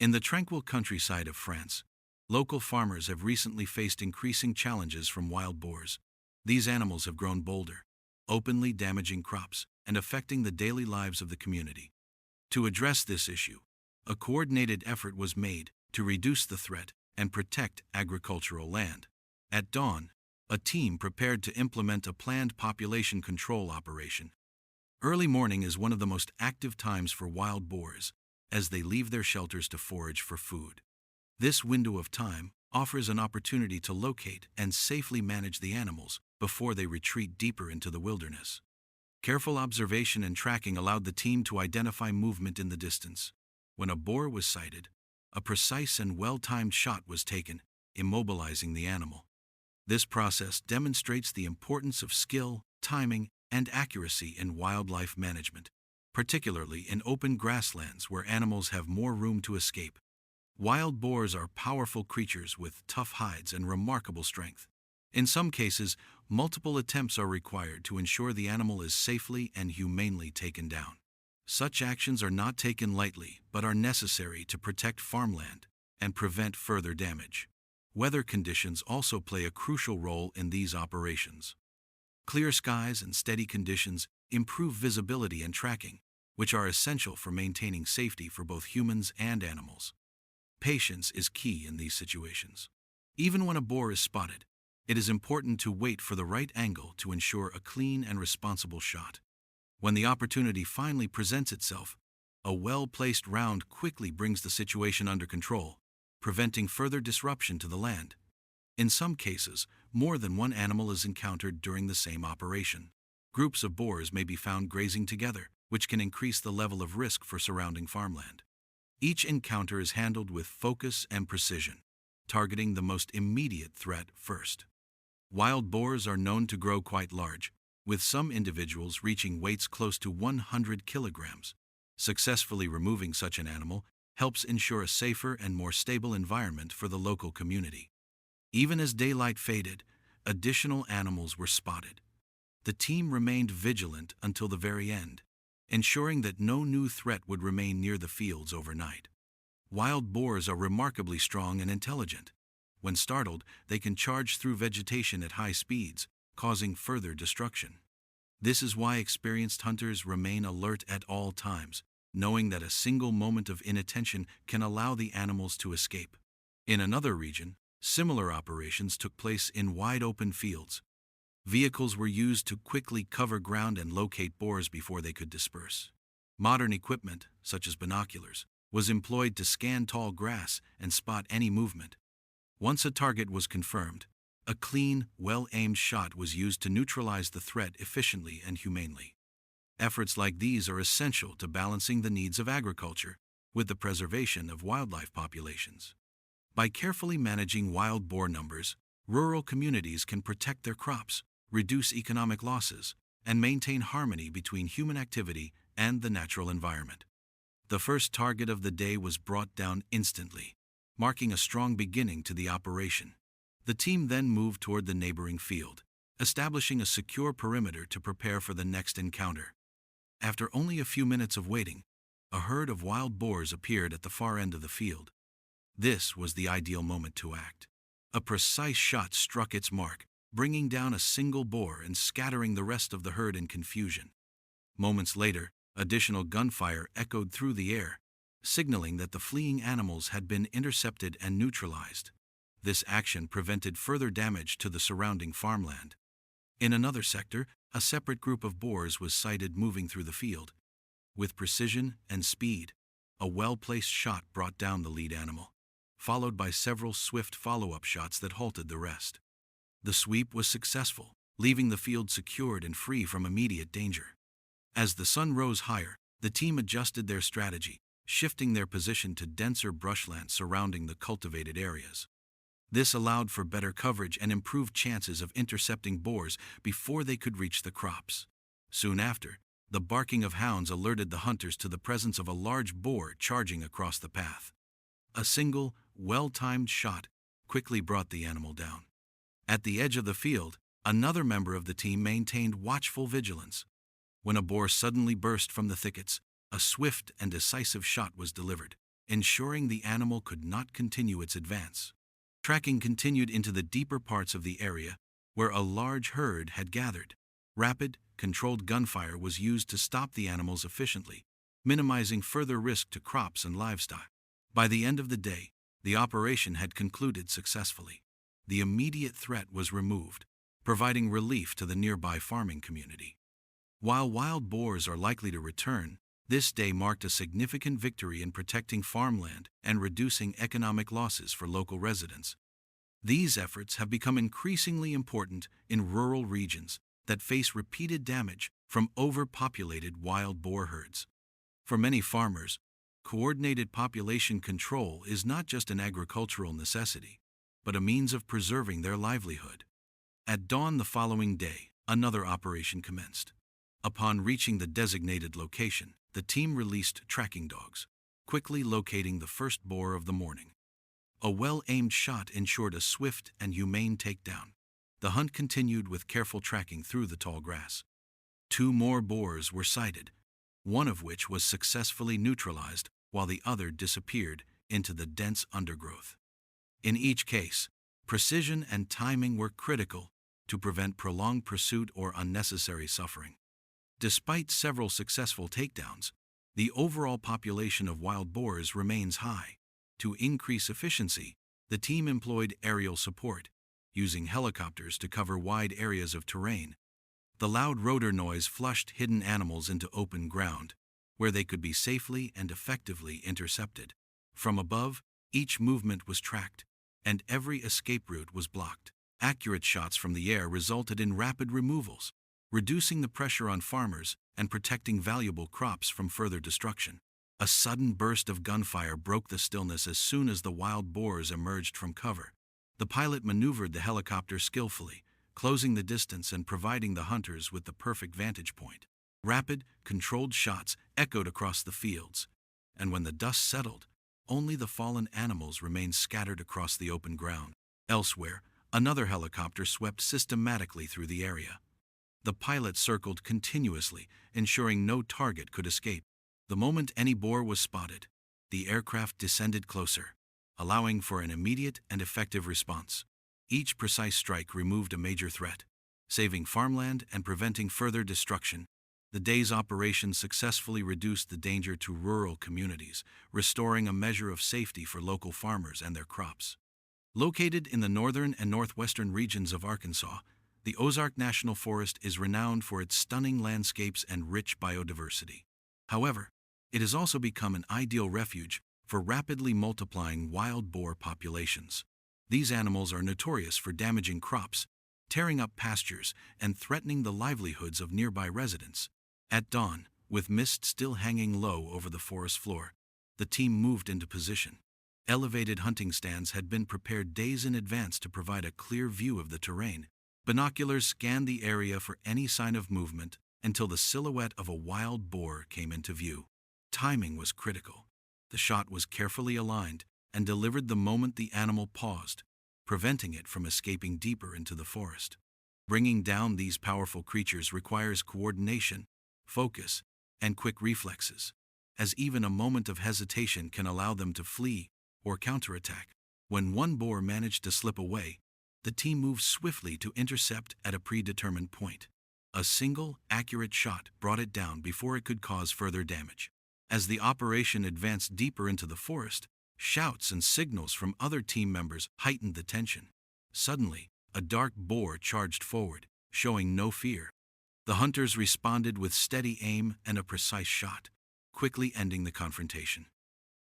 In the tranquil countryside of France, local farmers have recently faced increasing challenges from wild boars. These animals have grown bolder, openly damaging crops and affecting the daily lives of the community. To address this issue, a coordinated effort was made to reduce the threat and protect agricultural land. At dawn, a team prepared to implement a planned population control operation. Early morning is one of the most active times for wild boars, as they leave their shelters to forage for food. This window of time offers an opportunity to locate and safely manage the animals before they retreat deeper into the wilderness. Careful observation and tracking allowed the team to identify movement in the distance. When a boar was sighted, a precise and well-timed shot was taken, immobilizing the animal. This process demonstrates the importance of skill, timing, and accuracy in wildlife management, particularly in open grasslands where animals have more room to escape. Wild boars are powerful creatures with tough hides and remarkable strength. In some cases, multiple attempts are required to ensure the animal is safely and humanely taken down. Such actions are not taken lightly but are necessary to protect farmland and prevent further damage. Weather conditions also play a crucial role in these operations. Clear skies and steady conditions improve visibility and tracking, which are essential for maintaining safety for both humans and animals. Patience is key in these situations. Even when a boar is spotted, it is important to wait for the right angle to ensure a clean and responsible shot. When the opportunity finally presents itself, a well-placed round quickly brings the situation under control, preventing further disruption to the land. In some cases, more than one animal is encountered during the same operation. Groups of boars may be found grazing together, which can increase the level of risk for surrounding farmland. Each encounter is handled with focus and precision, targeting the most immediate threat first. Wild boars are known to grow quite large, with some individuals reaching weights close to 100 kilograms. Successfully removing such an animal helps ensure a safer and more stable environment for the local community. Even as daylight faded, additional animals were spotted. The team remained vigilant until the very end, ensuring that no new threat would remain near the fields overnight. Wild boars are remarkably strong and intelligent. When startled, they can charge through vegetation at high speeds, causing further destruction. This is why experienced hunters remain alert at all times, knowing that a single moment of inattention can allow the animals to escape. In another region, similar operations took place in wide-open fields. Vehicles were used to quickly cover ground and locate boars before they could disperse. Modern equipment, such as binoculars, was employed to scan tall grass and spot any movement. Once a target was confirmed, a clean, well-aimed shot was used to neutralize the threat efficiently and humanely. Efforts like these are essential to balancing the needs of agriculture with the preservation of wildlife populations. By carefully managing wild boar numbers, rural communities can protect their crops, reduce economic losses, and maintain harmony between human activity and the natural environment. The first target of the day was brought down instantly, marking a strong beginning to the operation. The team then moved toward the neighboring field, establishing a secure perimeter to prepare for the next encounter. After only a few minutes of waiting, a herd of wild boars appeared at the far end of the field. This was the ideal moment to act. A precise shot struck its mark, bringing down a single boar and scattering the rest of the herd in confusion. Moments later, additional gunfire echoed through the air, signaling that the fleeing animals had been intercepted and neutralized. This action prevented further damage to the surrounding farmland. In another sector, a separate group of boars was sighted moving through the field. With precision and speed, a well-placed shot brought down the lead animal, followed by several swift follow-up shots that halted the rest. The sweep was successful, leaving the field secured and free from immediate danger. As the sun rose higher, the team adjusted their strategy, shifting their position to denser brushland surrounding the cultivated areas. This allowed for better coverage and improved chances of intercepting boars before they could reach the crops. Soon after, the barking of hounds alerted the hunters to the presence of a large boar charging across the path. A single, well-timed shot quickly brought the animal down. At the edge of the field, another member of the team maintained watchful vigilance. When a boar suddenly burst from the thickets, a swift and decisive shot was delivered, ensuring the animal could not continue its advance. Tracking continued into the deeper parts of the area, where a large herd had gathered. Rapid, controlled gunfire was used to stop the animals efficiently, minimizing further risk to crops and livestock. By the end of the day, the operation had concluded successfully. The immediate threat was removed, providing relief to the nearby farming community. While wild boars are likely to return, this day marked a significant victory in protecting farmland and reducing economic losses for local residents. These efforts have become increasingly important in rural regions that face repeated damage from overpopulated wild boar herds. For many farmers, coordinated population control is not just an agricultural necessity, but a means of preserving their livelihood. At dawn the following day, another operation commenced. Upon reaching the designated location, the team released tracking dogs, quickly locating the first boar of the morning. A well-aimed shot ensured a swift and humane takedown. The hunt continued with careful tracking through the tall grass. 2 more boars were sighted, one of which was successfully neutralized while the other disappeared into the dense undergrowth. In each case, precision and timing were critical to prevent prolonged pursuit or unnecessary suffering. Despite several successful takedowns, the overall population of wild boars remains high. To increase efficiency, the team employed aerial support, using helicopters to cover wide areas of terrain. The loud rotor noise flushed hidden animals into open ground, where they could be safely and effectively intercepted. From above, each movement was tracked, and every escape route was blocked. Accurate shots from the air resulted in rapid removals, reducing the pressure on farmers and protecting valuable crops from further destruction. A sudden burst of gunfire broke the stillness as soon as the wild boars emerged from cover. The pilot maneuvered the helicopter skillfully, closing the distance and providing the hunters with the perfect vantage point. Rapid, controlled shots echoed across the fields, and when the dust settled, only the fallen animals remained scattered across the open ground. Elsewhere, another helicopter swept systematically through the area. The pilot circled continuously, ensuring no target could escape. The moment any boar was spotted, the aircraft descended closer, allowing for an immediate and effective response. Each precise strike removed a major threat, saving farmland and preventing further destruction. The day's operation successfully reduced the danger to rural communities, restoring a measure of safety for local farmers and their crops. Located in the northern and northwestern regions of Arkansas, the Ozark National Forest is renowned for its stunning landscapes and rich biodiversity. However, it has also become an ideal refuge for rapidly multiplying wild boar populations. These animals are notorious for damaging crops, tearing up pastures, and threatening the livelihoods of nearby residents. At dawn, with mist still hanging low over the forest floor, the team moved into position. Elevated hunting stands had been prepared days in advance to provide a clear view of the terrain. Binoculars scanned the area for any sign of movement until the silhouette of a wild boar came into view. Timing was critical. The shot was carefully aligned and delivered the moment the animal paused, preventing it from escaping deeper into the forest. Bringing down these powerful creatures requires coordination, focus, and quick reflexes, as even a moment of hesitation can allow them to flee or counterattack. When one boar managed to slip away, the team moved swiftly to intercept at a predetermined point. A single, accurate shot brought it down before it could cause further damage. As the operation advanced deeper into the forest, shouts and signals from other team members heightened the tension. Suddenly, a dark boar charged forward, showing no fear. The hunters responded with steady aim and a precise shot, quickly ending the confrontation.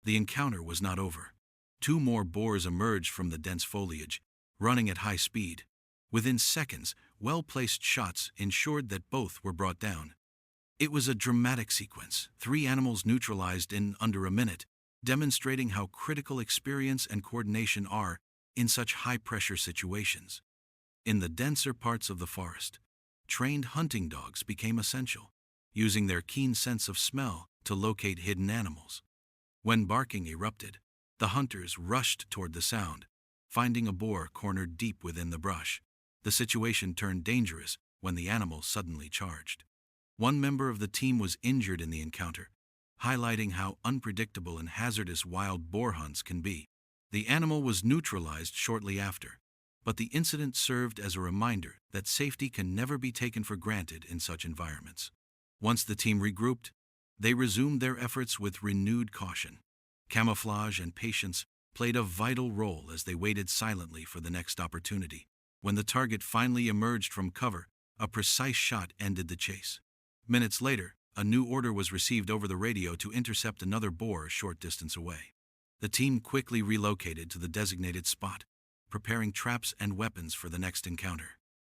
The encounter was not over. 2 more boars emerged from the dense foliage, running at high speed. Within seconds, well-placed shots ensured that both were brought down. It was a dramatic sequence, 3 animals neutralized in under a minute, demonstrating how critical experience and coordination are in such high-pressure situations. In the denser parts of the forest, trained hunting dogs became essential, using their keen sense of smell to locate hidden animals. When barking erupted, the hunters rushed toward the sound, finding a boar cornered deep within the brush. The situation turned dangerous when the animal suddenly charged. One member of the team was injured in the encounter. highlighting how unpredictable and hazardous wild boar hunts can be. The animal was neutralized shortly after, but the incident served as a reminder that safety can never be taken for granted in such environments. Once the team regrouped, they resumed their efforts with renewed caution. Camouflage and patience played a vital role as they waited silently for the next opportunity. When the target finally emerged from cover, a precise shot ended the chase. Minutes later, a new order was received over the radio to intercept another boar a short distance away. The team quickly relocated to the designated spot, preparing traps and weapons for the next encounter.